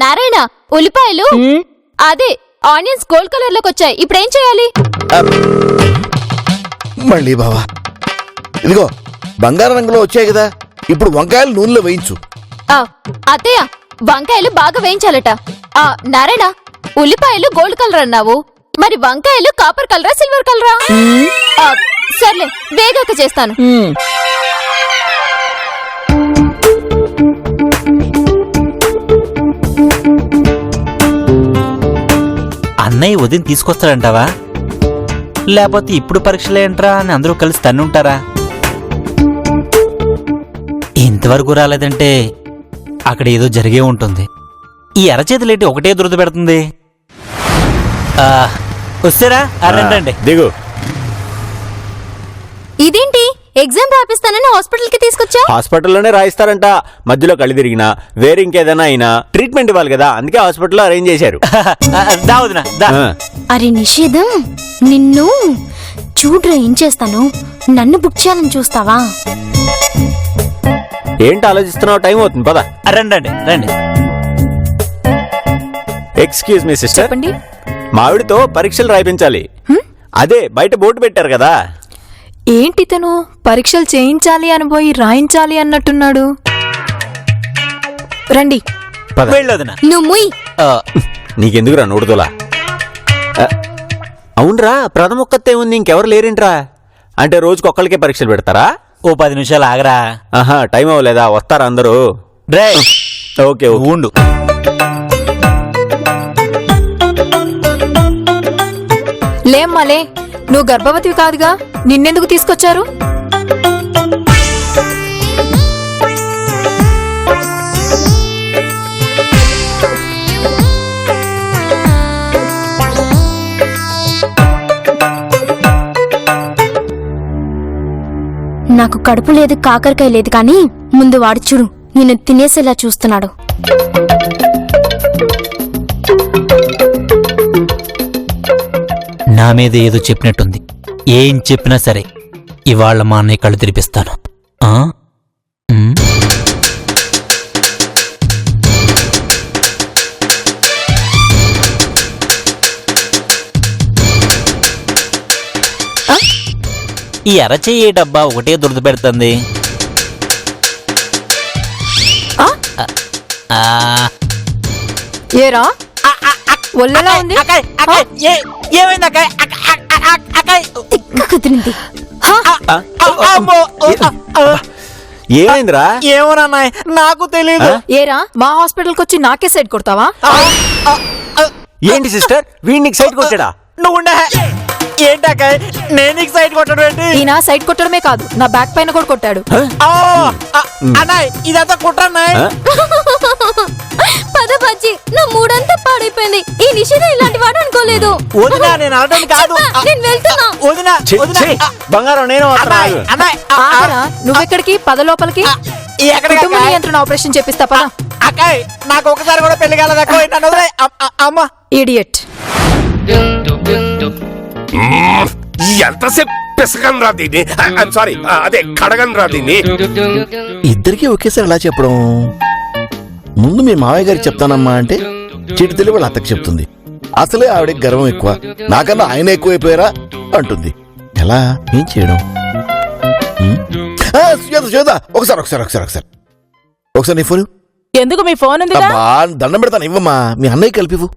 నారాయణ, ఉల్లిపాయలు అదే onions gold colour లోకి వచ్చాయి. ఇప్పుడు ఏం చేయాలి? మళ్ళీ బావా, ఇదిగో బంగారు రంగులో వచ్చాయి కదా, ఇప్పుడు వంకాయలు నూనెలో వేయించు. అత్తయ్య, వంకాయలు బాగా వేయించాలట. నారాయణ, ఉల్లిపాయలు గోల్డ్ కలర్ అన్నావు, మరి వంకాయలు కాపర్ కలరా సిల్వర్ కలరా? సర్లే, వేగాక చేస్తాను. అన్నయ్య ఉదయం తీసుకొస్తాడంటావా, లేకపోతే ఇప్పుడు పరీక్షలేంట్రా అని అందరూ కలిసి తన్నుంటారా? ఇంతవరకు రాలేదంటే అక్కడ ఏదో జరిగే ఉంటుంది. ఈ అరచేతులేంటి ఒకటే దురద పెడుతుంది. వస్తారా? రండి. దిగు. ఇదేంటి, ఎగ్జామ్ రాపిస్తానని హాస్పిటల్ కి తీసుకొచ్చా? హాస్పిటల్లోనే రాయిస్తారంట. మధ్యలో కళ్ళు తిరిగినా వేరే ఇంకేదైనా అయినా ట్రీట్మెంట్ ఇవ్వాలి కదా, అందుకే హాస్పిటల్లో అరేంజ్ చేశారు. అరే నిషేధం, నిన్ను చూడ్రా ఏం చేస్తాను. నన్ను బుక్ చేయాలని చూస్తావా? ఏంటి ఆలోచిస్తున్నావు? టైం అవుతుంది, పద. రండి రండి. ఎక్స్క్యూజ్ మీ సిస్టర్, చెప్పండి. మావిడితో పరీక్షలు రాయించాలి. అదే బయట బోర్డు పెట్టారు కదా. ఏంటి తను పరీక్షలు చేయించాలి అని పోయి రాయించాలి అన్నట్టున్నాడు. రండి. నువ్వు నీకెందుకురా నోడుదోలా? అవునరా, ప్రథమొక్కతే ఉంది, ఇంకెవరు లేరేంట్రా? అంటే రోజుకి ఒక్కరికే పరీక్షలు పెడతారా? ఓ 10 నిమిషాలు ఆగరా. ఆహా, టైం అవ్వలేదా? వస్తారా అందరూ? ఓకే ఉండు. లేమ్మాలే, నువ్వు గర్భవతివి కాదుగా, నిన్నెందుకు తీసుకొచ్చారు? నాకు కడుపు లేదు, కాకరకాయ లేదు, కానీ ముందు వాడు చూడు నిన్ను తినేసేలా చూస్తున్నాడు. నా మీద ఏదో చెప్పినట్టుంది. ఏం చెప్పినా సరే ఇవాళ మా అన్నయ్య కళ్ళు తెరిపిస్తాను. ఈ అరచెయ్యే డబ్బా ఒకటే దురద పెడుతుంది. ఏరా ఒళ్ళలా ఉంది? ఏమైందిరా? ఏమోనా నాకు తెలియదు. ఏరా మా హాస్పిటల్ కి వచ్చి నాకే సైడ్ కొడతావా? ఏంటి సిస్టర్, వీడికి సైడ్ కొట్టాడా? నువ్వు ఏంటాకాయ్, నేను నీకు సైడ్ కొట్టడం ఏంటి? ఈయన సైడ్ కొట్టడమే కాదు, నా బ్యాక్ పైన కూడా కొట్టాడు. అన్నాయ్, ఇదంతా కుట్రన్నాయ్. పద బజ్జి, నా మూడంతా పాడైపోయింది. ఈ నిషేధం ఇలాంటి వాడు అనుకోలేదు. వదినా, నేను అనడం కాదు. నేను వెళ్తున్నా. వదినా, బంగారం నేను ఆగరా, నువ్వెక్కడికి? పద లోపలికి. కుటుంబ నియంత్రణ ఆపరేషన్ చేపిస్తా పద. అక్కాయ్, నాకు ఒకసారి కూడా పెళ్లి కాలేదు. అమ్మా ఇడియట్. ఎంతసేపు పిసకం రా దీన్ని, సారీ అదే కడగం రా దీన్ని. ఇద్దరికీ ఒకేసారి ఎలా చెప్పడం? ముందు మీ మావయ్య గారికి చెప్తానమ్మా అంటే చిటి తెలివి వాళ్ళ అత్తకి చెప్తుంది. అసలే ఆవిడకి గర్వం ఎక్కువ, నాకన్నా ఆయన ఎక్కువైపోయారా అంటుంది. ఎలా, ఏం చేయడం? సుజాత, ఒకసారి ఒకసారి ఒకసారి ఒకసారి ఒకసారి నీ ఫోన్. ఎందుకు మీ ఫోన్ ఉంది? దండం పెడతాను, ఇవ్వమ్మా. మీ అన్నయ్య కలిపివు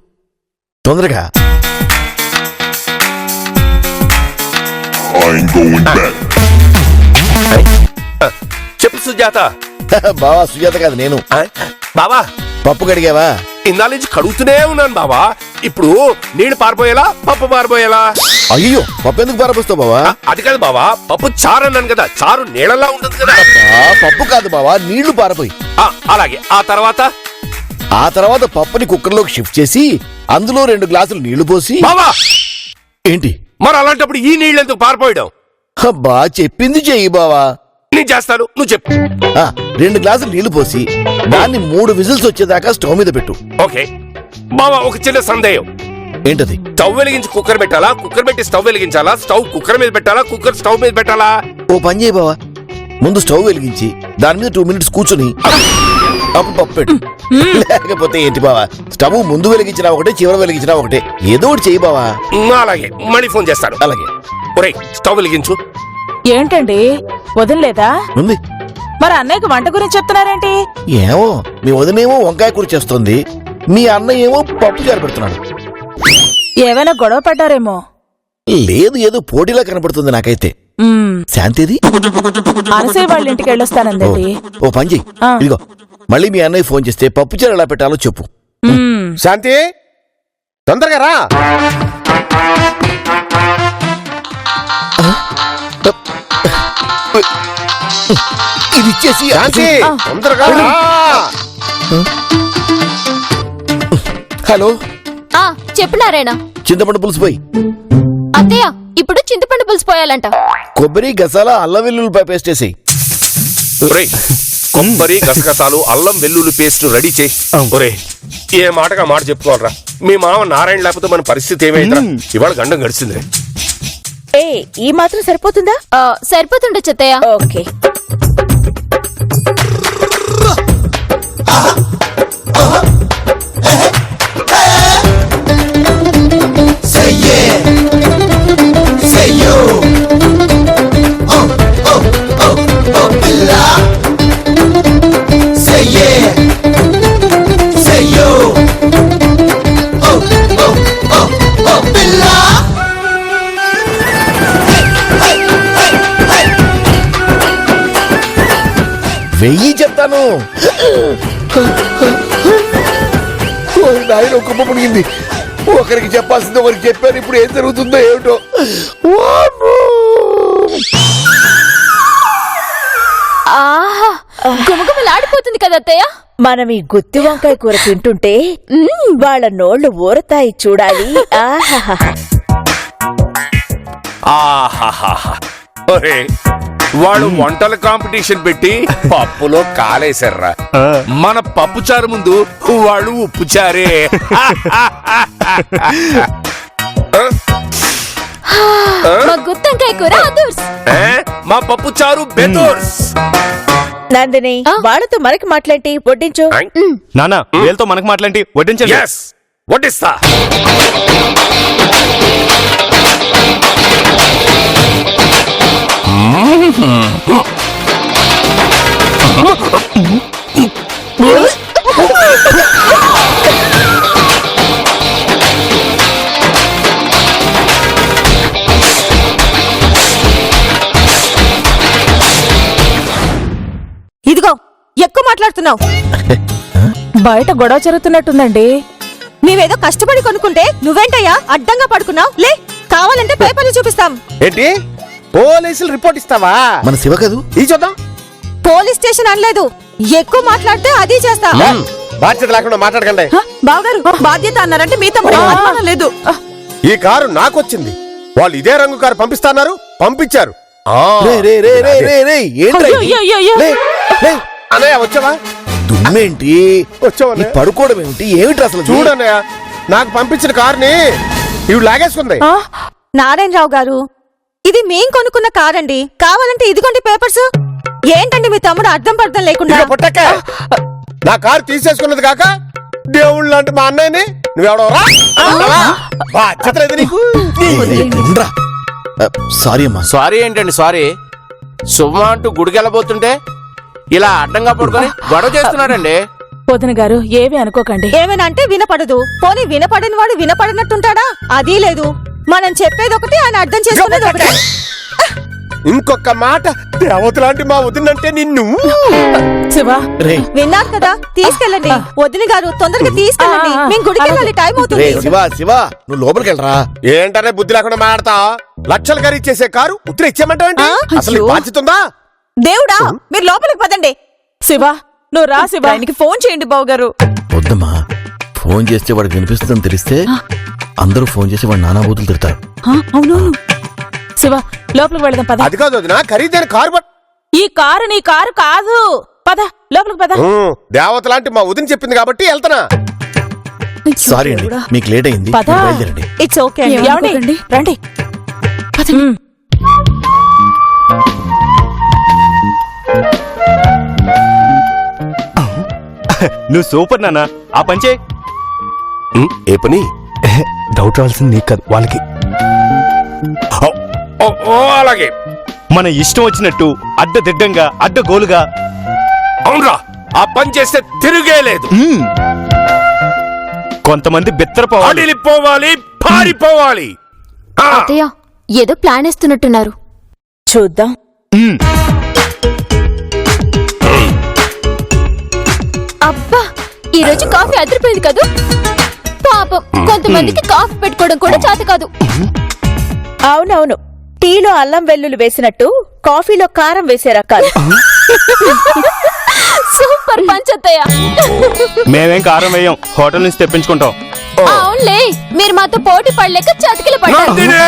తొందరగా. చెప్పు సుజాత. బావా, సుజాత కాదు నేను. బావా, పప్పు కడిగావా? ఇందాల నుంచి కడుగుతూనే ఉన్నాను బావా. ఇప్పుడు నీళ్లు పారిపోయేలా, పప్పు పారిపోయేలా? అయ్యో, పప్పు ఎందుకు పారపోస్తావు బావా? అది కాదు బావా, పప్పు చారు అన్నాను కదా, చారు నీళ్ళలా ఉంటుంది కదా. పప్పు కాదు బావా, నీళ్లు పారిపోయి. అలాగే. ఆ తర్వాత పప్పుని కుక్కర్లోకి షిఫ్ట్ చేసి అందులో 2 గ్లాసులు నీళ్లు పోసి. బావా ఏంటి మరి అలాంటప్పుడు ఈ నీళ్ళు ఎందుకు పారిపోయడం? అబ్బా, చెప్పింది చెయ్యి బావా. నేను చేస్తాను, నువ్వు చెప్పు. 2 గ్లాసులు నీళ్లు పోసి దాన్ని 3 విజిల్స్ వచ్చేదాకా స్టవ్ మీద పెట్టు. ఓకే బావా, ఒక చిన్న సందేహం. ఏంటది? స్టవ్ వెలిగించి కుక్కర్ పెట్టాలా, కుక్కర్ పెట్టి స్టవ్ వెలిగించాలా, స్టవ్ కుక్కర్ మీద పెట్టాలా, కుక్కర్ స్టవ్ మీద పెట్టాలా? ఓ పని చేయి బావా, ముందు స్టవ్ వెలిగించి దాని మీద 2 మినిట్స్ కూర్చొని అప్పుడు పప్పు పెట్టు. లేకపోతే ఏంటి బావా, స్టవ్ ముందు వెలిగించినా ఒకటే, చివర వెలిగించినా ఒకటే. ఏదో ఒకటి చెయ్యి బావా. అలాగే మళ్ళీ ఫోన్ చేస్తాను. అలాగే ఒరేయ్ స్టవ్ వెలిగించు. ఏంటండి వదిలేదా? ఉంది. మరి అన్నయ్యకి వంట గురించి చెప్తున్నారేంటి? ఏమో మీ వదినేమో వంకాయ కూర చేస్తుంది, మీ అన్నయ్య ఏమో పప్పు చారు పెడుతున్నాడు. ఏమైనా గొడవ పడ్డారేమో. లేదు, ఏదో పోటీలా కనపడుతుంది నాకైతే. శాంతిది అనసూయ వాళ్ళ ఇంటికి వెళ్ళొస్తానందండి. ఓ పని చెయ్యి, ఆ. ఇదిగో మళ్ళీ మీ అన్నయ్య ఫోన్ చేస్తే పప్పు చారు ఎలా పెట్టాలో చెప్పు. శాంతి తొందరగా రా. ఇది ఇచ్చేసి శాంతి తొందరగా రా. హలో, ఆ చెప్పు నారాయణ. చింతపండు పులుసు పోయి. అత్తయ్య ఇప్పుడు చింతపండు పులుసు పోయాలంట. కొబ్బరి గసాల అల్లం వెల్లుల్లిపాయ పేస్ట్ వేసి. ఒరేయ్ కొబ్బరి గసగసాలు అల్లం వెల్లుల్లి పేస్ట్ రెడీ చేయి. ఒరేయ్ ఏ మాటగా మాట చెప్పుకోవాలరా. మీ మామ నారాయణ లేకపోతే మన పరిస్థితి ఏమైందిరా. ఇవాళ గండం గడిచింది. ఏ ఈ మాత్రం సరిపోతుందా? సరిపోతుండొచ్చు అత్తయ్య. ఓకే. వెయ్యి చెప్తాను. నాయన కుప్ప మునిగింది. ఒకరికి చెప్పాల్సింది ఒకరికి చెప్పాను. ఇప్పుడు ఏం జరుగుతుందో ఏమిటో. ఆహా గుమగుమలాడిపోతుంది కదా అత్తయ్య. మనం ఈ గుత్తి వంకాయ కూర తింటుంటే వాళ్ళ నోళ్లు ఊరతాయి చూడాలి. ఆహాహాహా. ఒరేయ్ వాడు వంటల కాంపిటీషన్ పెట్టి పప్పులో కాలేశారా. మన పప్పు చారు ముందు వాళ్ళు ఉప్పు చారే. మా గుత్తంకాయ కూర అదూర్స్. మా పప్పు చారు బెదోర్స్. నందిని వాళ్ళతో మనకి మాట్లాడి వడ్డించు. నానా వీళ్ళతో మనకు మాట్లాడి వడ్డించండి. ఎస్ వడ్డిస్తా. ఇదిగో ఎక్కువ మాట్లాడుతున్నావు. బయట గొడవ జరుగుతున్నట్టుందండి. మేమేదో కష్టపడి కొనుక్కుంటే నువ్వేంటయ్యా అడ్డంగా పడుకున్నావు? లే, కావాలంటే పేపర్లు చూపిస్తాం. ఏంటి పోలీసులు రిపోర్ట్ ఇస్తావా? మన శివ కదూ. ఇది చూద్దాం. పోలీస్ స్టేషన్ అనలేదు. ఎక్కువ మాట్లాడితే అది చేస్తా. బాధ్యత లేకుండా మాట్లాడకండి. బావగారు బాధ్యత అన్నారంటే మీ తమ్ముడు అనుమానం లేదు. ఈ కారు నాకొచ్చింది. వాళ్ళు ఇదే రంగు కారు పంపిస్తున్నారు, పంపించారు. రే రే రే రే రే రే ఏంట్రా ఇది? అయ్యో, అయ్యో, అయ్యో. లే, లే. అన్నయ్య వచ్చావా? దుమ్మేంటి? వచ్చావా? ఈ పడుకోవడం ఏమిటి? ఏమిటి అసలు? చూడన్నయ్య నాకు పంపించిన కారుని ఇవి లాగేసుకుంది. నారాయణరావు గారు, ఇది మేం కొనుక్కున్న కారండి. కావాలంటే ఇదిగోండి పేపర్స్. ఏంటండి మీ తమ్ముడు అర్థం పర్థం లేకుండా? ఇదిగో పుట్టక్క, నా కారు తీసేసుకున్నది కాక దేవుళ్ళు లాంటి మా అన్నయ్యని నువ్వెవడవరా? బాధ్యత లేదు నీకు. ఉండరా. సారీ అమ్మా. సారీ ఏంటండి సారీ? శుభమా అంటూ గుడికి వెళ్ళబోతుంటే ఇలా అడ్డంగా పడుకొని గొడవ చేస్తున్నాడండి. వదిన గారు ఏవి అనుకోకండి. ఏమైనా అంటే వినపడదు. పోనీ వినపడని వాడు వినపడినట్టుంటాడా? అది లేదు. మనం చెప్పేది ఒకటి, ఆయన అర్థం చేసుకునేది ఒకటి. ఇంకొక మాట, దేవత లాంటి మా వదినంటే నిన్ను. శివ రే విన్నారు కదా, తీసుకెళ్ళండి. వదిన గారు తొందరగా తీసుకెళ్ళండి. మేము గుడికి వెళ్ళాలి, టైం రే అవుతుంది. శివ శివ, నువ్వు లోపలికి వెళ్ళరా. ఏంటనే బుద్ధి లేకుండా మాడతా? లక్షలు ఖరీదు చేసే కారు ఉత్తర ఇచ్చేమంటావేంటి? అసలు నీకు బాధ్యత ఉందా? దేవుడా, మీరు లోపలికి పదండి. శివ నువ్వు రా శివ. ఆయనకి ఫోన్ చేయండి బావగారు. వద్దమ్మా, ఫోన్ చేస్తే వాడికి వినిపిస్తుందని తెలిస్తే అందరూ ఫోన్ చేసి వాడు నానా బూతులు తిడతారు. అవును శివ, లోపలికి వెళదాం పద. అది కాదు వదినా, ఖరీదైన కారు ఈ కారు నీ కారు కాదు. పద లోపలికి పద. దేవత లాంటి మా వదిన చెప్పింది కాబట్టి వెళ్తానా. సారీ అండి, మీకు లేట్ అయింది. పద. మీరు బయలుదేరండి. It's okay. ఏమండి? రండి. నువ్వు సూపర్ నాన్న. ఆ పంచే ఏ పని? డౌట్ రావాల్సింది నీకు కాదు, వాళ్ళకి. ఓ, ఓ, ఓ, అలాగే. మన ఇష్టం వచ్చినట్టు అడ్డదిడ్డంగా అడ్డగోలుగా. అవునరా, ఆ పని చేస్తే తిరిగే లేదు. కొంతమంది బెత్తరపోవాలి. అడిలిపోవాలి, పారిపోవాలి. ఆ, అత్తయ్య ఏదో ప్లాన్ వేస్తున్నట్టున్నారు. చూద్దాం. అబ్బా ఈ రోజు కాఫీ అదిరిపోయింది కదూ. పాపం కొంతమందికి కాఫీ పెట్టుకోవడం కూడా చేత కాదు. అవునవును, టీలో అల్లం వెల్లుల్లి వేసినట్టు కాఫీలో కారం వేసే రకాలు. సూపర్ పంచ్ అత్తయ్య. మేమేం కారం వేయం, హోటల్ నుంచి తెప్పించుకుంటాం. అవునులే, మీరు మాతో పోటీ పడలేక చతికిల పడ్డారు. నందిని,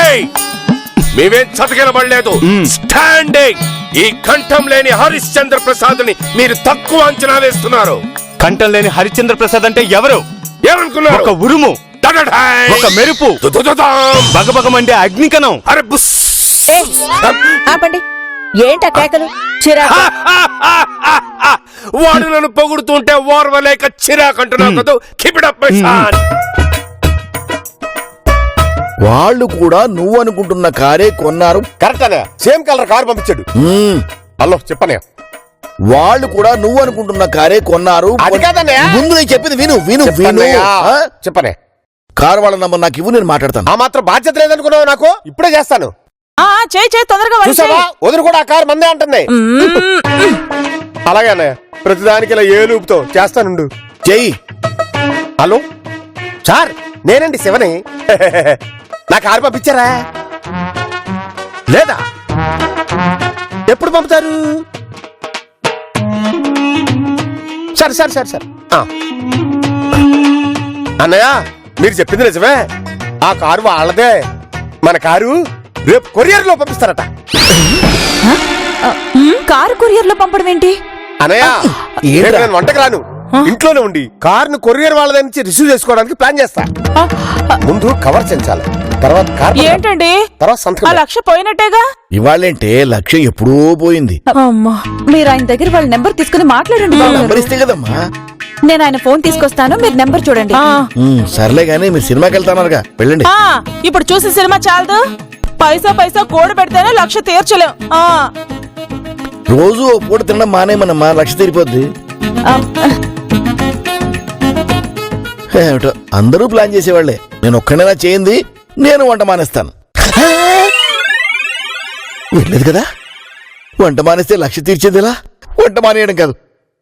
మేమేం చతకిలబడలేదు. స్టాండింగ్. ఈ కంఠం లేని హరిశ్చంద్ర ప్రసాద్ ని మీరు తక్కువ అంచనా వేస్తున్నారు. కంఠం లేని హరిశ్చంద్ర ప్రసాద్ అంటే ఎవరు? ఏమనుకున్నారు? ఒక ఉరుము, డడడాయ్. ఒక మెరుపు, దుదుదుదాం. బగబగమంటే అగ్నికణం. అరే బుస్. ఏ, ఆపండి. ఏంటా కేకలు? చిరాకు. వాడు నన్ను పొగుడుతుంటే ఓర్వలేక చిరాకంటున్నావు కదా. Keep it up my son. వాళ్ళు కూడా నువ్వు అనుకుంటున్న కారే కొన్నారు. కరెక్ట్ అనే సేమ్ కలర్ కార్ పంపించాడు. హలో చెప్పనే. వాళ్ళు కూడా నువ్వు అనుకుంటున్న కారే కొన్నారు. అది కాదన్నయ్య. ముందు నేను చెప్పింది విను విను విను. ఆ? చెప్పనే. కారు వాళ్ళ నంబర్ నాకు ఇవ్వు, నేను మాట్లాడతాను. ఆ మాత్రం బాధ్యత లేదనుకున్నావు నాకు. ఇప్పుడే చేస్తాను. చేయి తొందరగా వాళ్ళు చూసావా, వదిన కూడా ఆ కారు మందే అంటుంది. అలాగే అన్నయ్య, ప్రతిదానికి ఇలా ఏ లూపుతో చేస్తానుండు. చెయ్యి. హలో సార్, నేనండి శివని. నా కారు పంపించారా లేదా? ఎప్పుడు పంపుతారు? సరే సరే సరే సరే. అన్నయ్య, మీరు చెప్పింది నిజమే. ఆ కారు వాళ్ళదే. మన కారు రేపు కొరియర్ లో పంపిస్తారట. కారు కొరియర్ లో పంపడం ఏంటి? అన్నయ్య, ఏంట్రా? రేపు నేను వంటకు రాను, ఇంట్లోనే ఉండి కారును కొరియర్ వాళ్ళ దగ్గర నుంచి రిసీవ్ చేసుకోవడానికి ప్లాన్ చేస్తా. ముందు కవర్ చెంచాలి, తర్వాత కార్, ఏంటండి తర్వాత ఆ సంతకం. లక్ష పోయినట్టేగా? ఇవాళంటే లక్ష్యం ఎప్పుడూ పోయింది. అమ్మా, మీరు ఆయన దగ్గర వాళ్ళ నెంబర్ తీసుకుని మాట్లాడండి బాబు గారు. నంబర్ ఇస్తే కదమ్మా. నేను ఆయన ఫోన్ తీసుకొస్తాను, మీరు నెంబర్ చూడండి. సర్లే గానీ మీరు సినిమాకి వెళ్తానరుగా, వెళ్ళండి. ఇప్పుడు చూసి సినిమా చాలదు. పైసా కూడ పెడితేనే లక్ష తీర్చలేం. రోజు ఓ పూట తినడం మానేమనమ్మా, లక్ష తీరిపోద్ది. ఏమిటో అందరూ ప్లాన్ చేసేవాళ్లే. నేను ఒక్కడైనా చేయింది, నేను వంట మానేస్తాను. వెళ్ళలేదు కదా, వంట మానేస్తే లక్ష తీర్చేది ఎలా? వంట మానేయడం కాదు,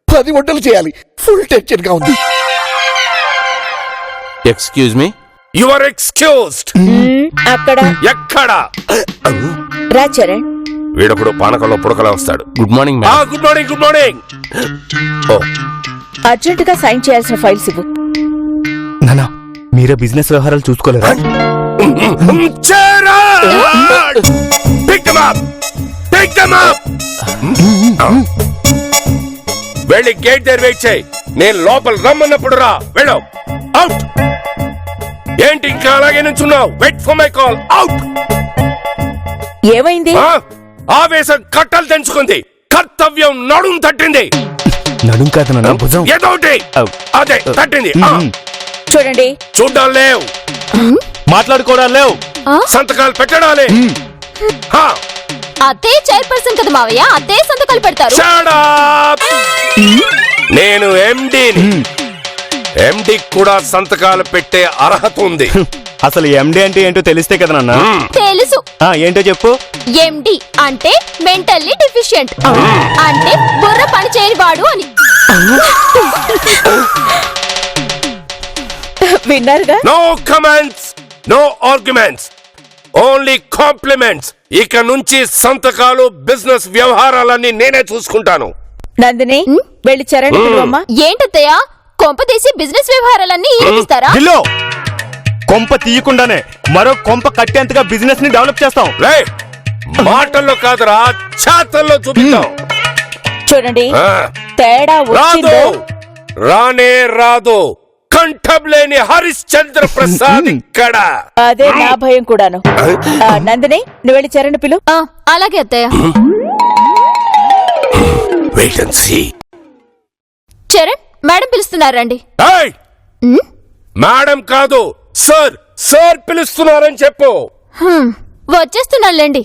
10 వంటలు చేయాలి. ఫుల్ టెన్షన్ గా ఉంది. Excuse me. You are excused. అక్కడ ఎక్కడ? రా చరణ్. వీడప్పుడు పానకంలో పుడకలా వస్తాడు. Good morning good morning. Good morning. ఓ, అర్జెంటుగా సైన్ చేయాల్సిన ఫైల్స్ ఇవ్వు. నానా, మీరే బిజినెస్ వ్యవహారాలు చూసుకోలేరా? Pick them up. Pick them up. వెళ్ళి గేట్ దగ్గర వెయిట్ చేయి. నేను లోపల రమ్మన్నప్పుడు రా. వెళ్ళు. అవుట్. ఏంటి ఇంకా అలాగే నుంచున్నావు? Wait for my call. Out. ఏమైంది? ఆవేశం కట్టలు తెంచుకుంది, కర్తవ్యం నడుం తట్టింది. నడుం కాదు నాన్న, భుజం. ఏదో ఒకటి అదే తట్టింది. చూడండి. చూడ్డాలు లేవు, మాట్లాడుకోవడాలు లేవు, సంతకాలు పెట్టడాలే. అదే చైర్పర్సన్ కదా మావయ్య, అదే సంతకాలు పెడతారు. Shut up! నేను ఎండిని. ఎండి కూడా సంతకాలు పెట్టే అర్హత ఉంది. అసలు ఎండి అంటే ఏంటో తెలిస్తే కదా నాన్న. తెలుసు. ఏంటో చెప్పు. ఎండి అంటే మెంటల్లీ డిఫిషియెంట్, అంటే బుర్ర పని చేయని వాడు అని. విన్నారుగా? No comments, no arguments, only compliments. ఇక నుంచి సంతకాలు, బిజినెస్ వ్యవహారాలన్నీ నేనే చూసుకుంటాను. నందిని, వెళ్ళి చరణ్ పిలువమ్మా. ఏంటత్తయ్య, కొంప తీసి బిజినెస్ వ్యవహారాలన్నీ ఈయనకిస్తారా? ఢిల్లో కొంప తీయకుండానే మరో కొంప కట్టేంతగా బిజినెస్ ని డెవలప్ చేస్తాం. మాటల్లో కాదురా, చేతల్లో చూపిద్దాం. చూడండి, ఆ, తేడా రాదు, వచ్చిందో రానే రాదు. కంఠం లేని హరిశ్చంద్ర ప్రసాద్ ఇక్కడ. అదే నా భయం కూడాను. నందిని, నువ్వు వెళ్ళి చరణ్ పిలు. అలాగే అత్తయ్య. Wait and see. Charan, madam పిలుస్తున్నారండి. ఏయ్! మేడం కాదు సార్, సార్ పిలుస్తున్నారని చెప్పు. వచ్చేస్తున్నాళ్ళండి.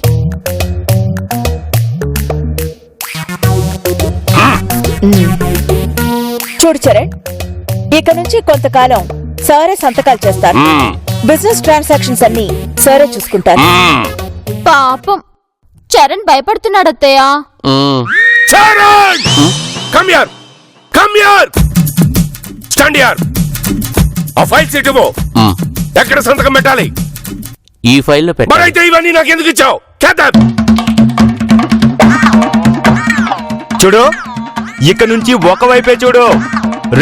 చూడు చరణ్, ఇక నుంచి కొంతకాలం సారే సంతకాలు చేస్తారు. బిజినెస్ ట్రాన్సాక్షన్స్ అన్ని సారే చూసుకుంటారు. పాపం చరణ్ భయపడుతున్నాడు అత్తయ్య. Charan! Come here, come here, stand here. ఆ ఫైల్ సీట్ ఇవ్వు. ఎక్కడ సంతకం పెట్టాలి? ఈ ఫైల్లో పెట్టాలి. మరైతే ఇవన్నీ నాకు ఎందుకు ఇచ్చావు? చూడు, ఇక నుంచి ఒకవైపే చూడు,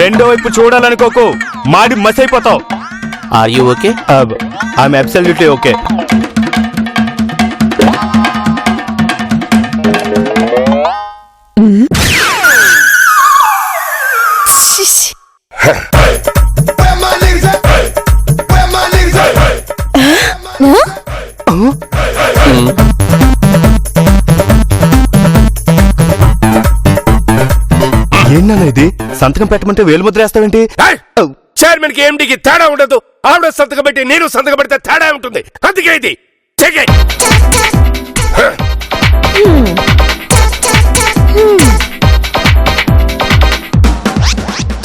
రెండో వైపు చూడాలనుకోకు, మాడి మసైపోతావు. Are you okay? I'm absolutely okay. ఏంటన్నా ఇది? సంతకం పెట్టమంటే వేలుముద్ర వేస్తావేంటి? చైర్మన్ కి ఎండికి తేడా ఉండదు. ఆవిడ సంతకం పెట్టి నేను సంతకం పెడితే తేడా ఉంటుంది. అందుకే ఇది చెయ్యి.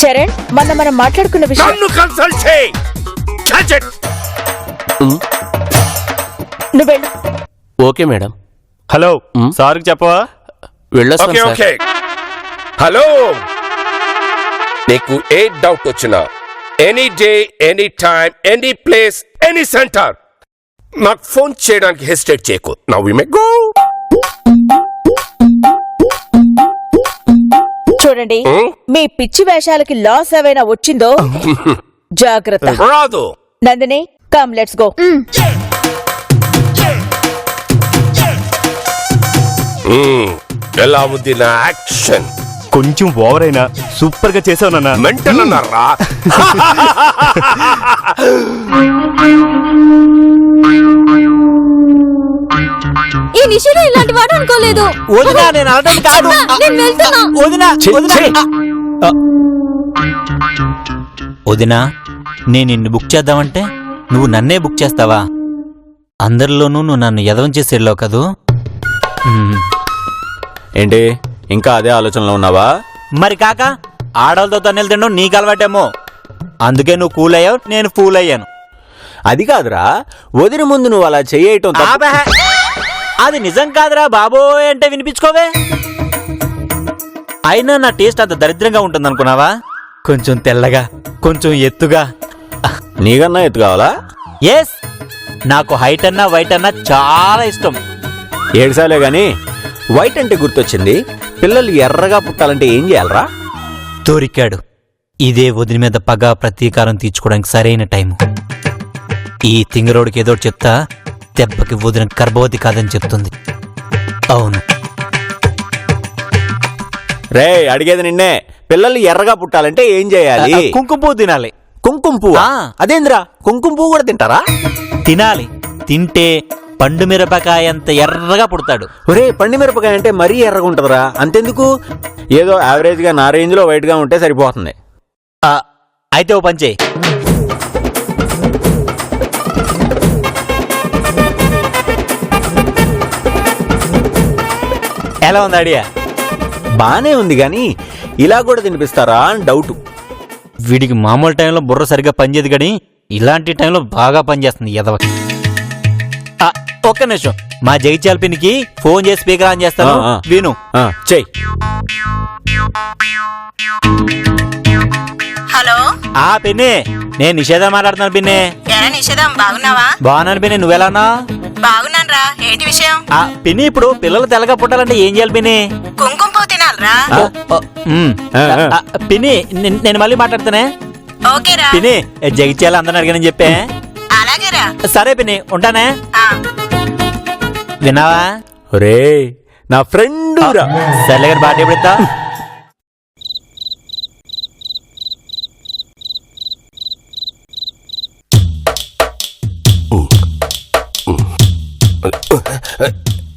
చరణ్, మొన్న మనం మాట్లాడుకున్న విషయం నన్ను కన్సల్ట్ చేయి. నువ్వు వెళ్ళు. Okay madam. హలో, సార్కి చెప్పవా? వెళ్ళొస్తాను ఓకే సార్. ఓకే. హలో, నీకు ఏ డౌట్ వచ్చినా any day, any time, any place, any centre నాకు ఫోన్ చేయడానికి హెసిటేట్ చేయకు. Now we may go. చూడండి, మీ పిచ్చి వేషాలకి లాస్ ఏవైనా వచ్చిందో జాగ్రత్త. రాదు. Nandini, come let's go. ఎలా ఉంది నా యాక్షన్? కొంచెం ఓవర్ అయినా సూపర్ గా చేసావు నాన్న. మెంటల్ అన్నారా? ఈ నిషేధం ఇలాంటి వాడు అనుకోలేదు. వదినా, నేను అనడం కాదు. నేను వెళ్తున్నా. వదినా, వదినా, నేను నిన్ను బుక్ చేద్దామంటే నువ్వు నన్నే బుక్ చేస్తావా? అందరిలోనూ నువ్వు నన్ను ఎదవం చేసి వెళ్ళావు కదూ. ఏంటి ఇంకా అదే ఆలోచనలో ఉన్నావా? మరి కాక ఆడవాళ్ళతో తన్నెలు తినడం నీకు అలవాటేమో. అందుకే నువ్వు కూల్ అయ్యావు, నేను ఫూల్ అయ్యాను. అది కాదురా, వదిన ముందు నువ్వు అలా చెయ్యటం తప్పు. ఆబే, అది నిజం కాదురా బాబోయ్ అంటే వినిపించుకోవే. అయినా నా టేస్ట్ అంత దరిద్రంగా ఉంటుంది అనుకున్నావా? కొంచెం తెల్లగా, కొంచెం ఎత్తుగా. నీకన్నా ఎత్తు కావాలా? ఎస్, నాకు హైట్ అన్నా వైట్ అన్నా చాలా ఇష్టం. ఏడుసాలే గాని వైట్ అంటే గుర్తొచ్చింది. పిల్లలు ఎర్రగా పుట్టాలంటే ఏం చేయాలరా? దొరికాడు. ఇదే వదిలి మీద పగ ప్రతీకారం తీర్చుకోవడానికి సరైన టైము. ఈ తింగరోడికి ఏదో చెప్తా, దెబ్బకి వదిన గర్భవతి కాదని చెప్తుంది. అవును. రే, అడిగేది నిన్నే. పిల్లలు ఎర్రగా పుట్టాలంటే ఏం చేయాలి? కుంకుమ పువ్వు తినాలి. కుంకుమ పువ్వు? అదేంద్రా, కుంకుమ పువ్వు కూడా తింటారా? తినాలి. తింటే పండు మిరపకాయ అంత ఎర్రగా పుడతాడు. ఒరే, పండు మిరపకాయ అంటే మరీ ఎర్రగా ఉంటదరా. అంతెందుకు, ఏదో యావరేజ్ గా నా రేంజ్ లో వైట్ గా ఉంటే సరిపోతుంది. అయితే ఓ పని చేయి. ఎలా ఉంది ఐడియా? బానే ఉంది గాని ఇలా కూడా తినిపిస్తారా అని డౌట్. వీడికి మామూలు టైంలో బుర్ర సరిగ్గా పనిచేయదు కానీ ఇలాంటి టైంలో బాగా పనిచేస్తుంది ఎదవకి. ఒక్క నిమిషం, మా జగిత్యాల పిన్నికి ఫోన్ చేసి స్పీకర్ ఆన్ చేస్తాను, విను. చెయ్. హలో, పిన్ని, నేను నిషేధం మాట్లాడుతున్నాను పిన్ని. నిషేధం బాగున్నావా? బాగున్నాను పిన్ని, నువ్వెలానా? బాగున్నానరా. ఏంటి విషయం? పిన్ని, ఇప్పుడు పిల్లలు తెల్లగా పుట్టాలంటే ఏం చేయాలి పిన్ని? కుంకుమ పువ్వు తినాలరా. పిన్ని, నేను మళ్ళీ మాట్లాడుతానే. ఓకేరా. పిన్ని, జగిత్యాల అందరిని అడిగానని చెప్పే. అలాగేరా. సరే పిన్ని, ఉంటానే. విన్నావా? ఒరే, నా ఫ్రెండ్ రా. సర్లే గారు, బాగా ఎప్పుడెత్తా?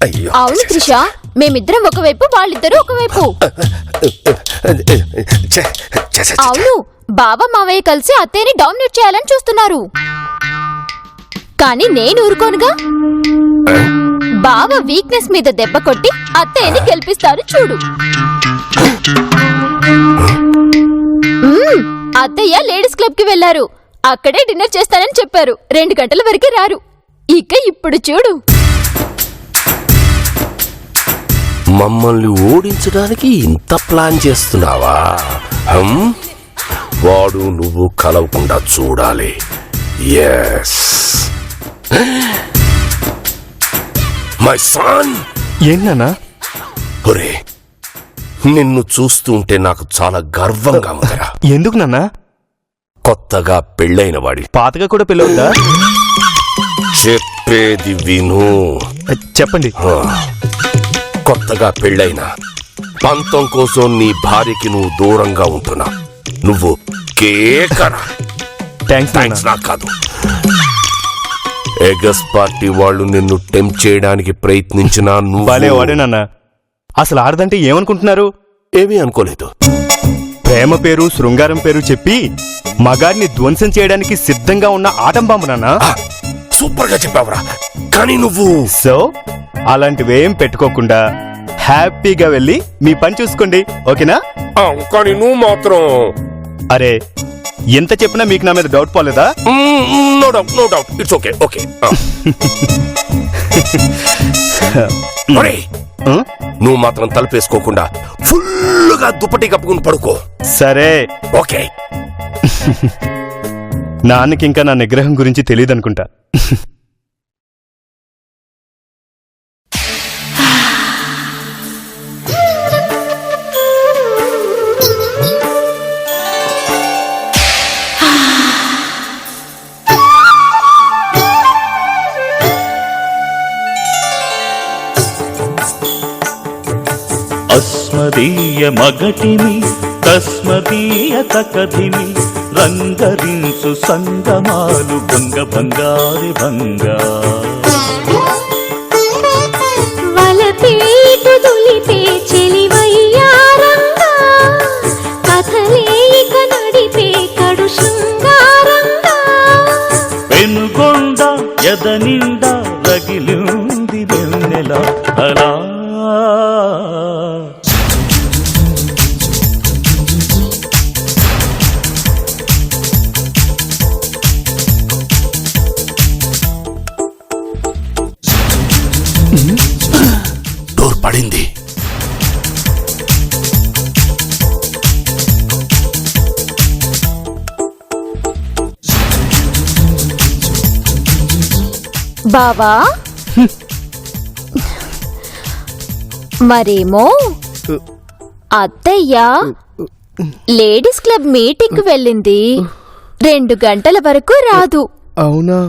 అయ్యో, అవును త్రిష, మేమిద్దరం ఒకవైపు, వాళ్ళిద్దరూ ఒకవైపు. అవును, బావ మావయ్య కలిసి అత్తయ్యని డామినేట్ చేయాలని చూస్తున్నారు. కానీ నేను ఊరుకోనుగా. బావ వీక్నెస్ మీద దెబ్బ కొట్టి అత్తయ్యని గెలిపిస్తారు చూడు. అత్తయ్య లేడీస్ క్లబ్ కి వెళ్లారు. అక్కడే డిన్నర్ చేస్తానని చెప్పారు. 2 గంటల వరకు రారు. ఇక ఇప్పుడు చూడు. మమ్మల్ని ఓడించడానికి ఇంత ప్లాన్ చేస్తున్నావా? వాడు నువ్వు కలవకుండా చూడాలి. Yes my son. ఏంటన్నా? ఒరే, నిన్ను చూస్తుంటే నాకు చాలా గర్వంగా ఉందిరా. ఎందుకు నాన్నా? కొత్తగా పెళ్ళైన వాడి పాతగా కూడా పిల్లవుద్దా? చెప్పేది విను. చెప్పండి. కొత్తగా పెళ్ళైన పంతం కోసం నీ భార్యకి నువ్వు దూరంగా ఉంటున్నా. నువ్వు కేకరా. థ్యాంక్స్ నాకు కాదు. ఎగస్ పార్టీ వాళ్ళు నిన్ను టెంప్ట్ చేయడానికి ప్రయత్నించినా భలే నువ్వు వాడేనన్నా. అసలు ఆడదంటే ఏమనుకుంటున్నారు? ఏమీ అనుకోలేదు. ప్రేమ పేరు శృంగారం పేరు చెప్పి మగాడిని ధ్వంసం చేయడానికి సిద్ధంగా ఉన్న ఆటం బాంబు నాన్నా. సూపర్ గా చెప్పావురా. కానీ నువ్వు సో అలాంటివేం పెట్టుకోకుండా హ్యాపీగా వెళ్ళి మీ పని చూసుకోండి, ఓకేనా? కానీ నువ్వు మాత్రం అరే, ఎంత చెప్పినా మీకు నా మీద డౌట్ పోలేదా? No doubt, no doubt. It's okay, okay. నువ్వు మాత్రం తలుపేసుకోకుండా ఫుల్గా దుప్పటి కప్పుకుని పడుకో. సరే. ఓకే. నాన్నకి ఇంకా నా నిగ్రహం గురించి తెలియదనుకుంటా. అస్మదీయ మగటిమి తస్మదీయ తకధిమి రంగరించు సంగమాలు భంగ భంగారి భంగా వలపేటు దులిపే చెలివయ్యారంగా కథలేక నడిపే కడు శృంగారంగా వెనుగొండ ఎదనిండా రగిలింది వెన్నెల అలా డోర్ పడింది. బావా మరేమో అత్తయ్య లేడీస్ క్లబ్ మీటింగ్ కు వెళ్ళింది. 2 గంటల వరకు రాదు. అవునా?